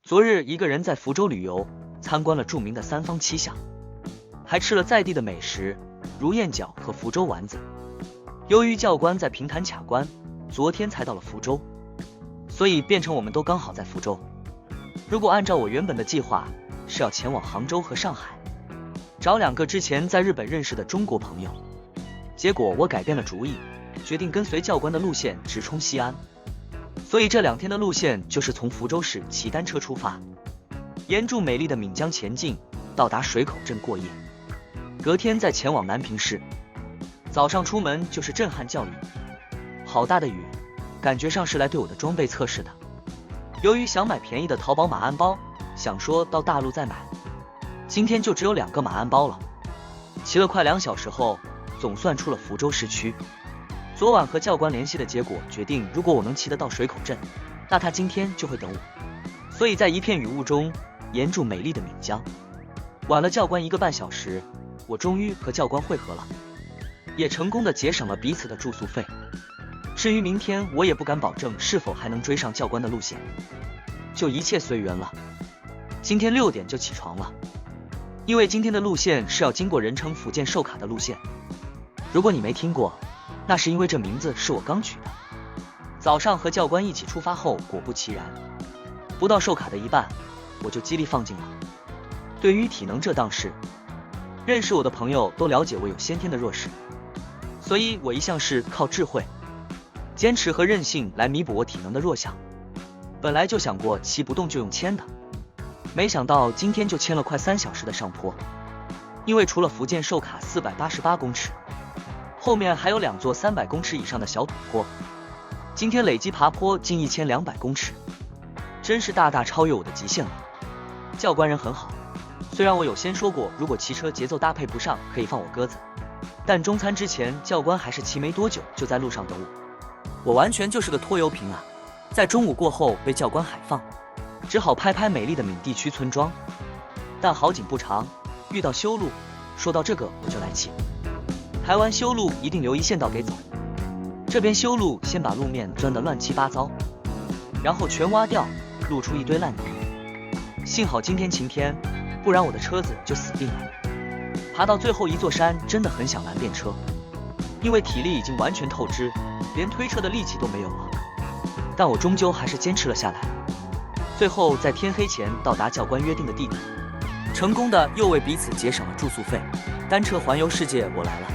昨日一个人在福州旅游，参观了著名的三坊七巷，还吃了在地的美食，如燕饺和福州丸子。由于教官在平潭卡关，昨天才到了福州，所以变成我们都刚好在福州。如果按照我原本的计划，是要前往杭州和上海，找2个之前在日本认识的中国朋友。结果我改变了主意，决定跟随教官的路线直冲西安。所以这2天的路线就是从福州市骑单车出发，沿住美丽的岷江前进，到达水口镇过夜，隔天再前往南平市。早上出门就是震撼教育，好大的雨，感觉上是来对我的装备测试的。由于想买便宜的淘宝马鞍包，想说到大陆再买，今天就只有2个马鞍包了。骑了快2小时后，总算出了福州市区。昨晚和教官联系的结果决定，如果我能骑得到水口镇，那他今天就会等我。所以在一片雨雾中，沿住美丽的岷江，晚了教官1个半小时，我终于和教官会合了，也成功的节省了彼此的住宿费。至于明天，我也不敢保证是否还能追上教官的路线，就一切随缘了。今天6点就起床了，因为今天的路线是要经过人称福建寿卡的路线。如果你没听过，那是因为这名字是我刚取的。早上和教官一起出发后，果不其然，不到寿卡的一半，我就激励放尽了。对于体能这档事，认识我的朋友都了解我有先天的弱势，所以我一向是靠智慧、坚持和韧性来弥补我体能的弱项。本来就想过骑不动就用牵的，没想到今天就牵了快3小时的上坡。因为除了福建寿卡488公尺，后面还有2座300公尺以上的小陡坡，今天累计爬坡近1200公尺，真是大大超越我的极限了。教官人很好，虽然我有先说过如果骑车节奏搭配不上可以放我鸽子，但中餐之前教官还是骑没多久就在路上等我完全就是个拖油瓶啊。在中午过后被教官海放，只好拍拍美丽的闽地区村庄。但好景不长，遇到修路，说到这个我就来气。台湾修路一定留一线道给走，这边修路先把路面钻得乱七八糟，然后全挖掉，露出一堆烂泥。幸好今天晴天，不然我的车子就死定了。爬到最后一座山真的很想拦便车，因为体力已经完全透支，连推车的力气都没有了。但我终究还是坚持了下来，最后在天黑前到达教官约定的地点，成功的又为彼此节省了住宿费。单车环游世界我来了。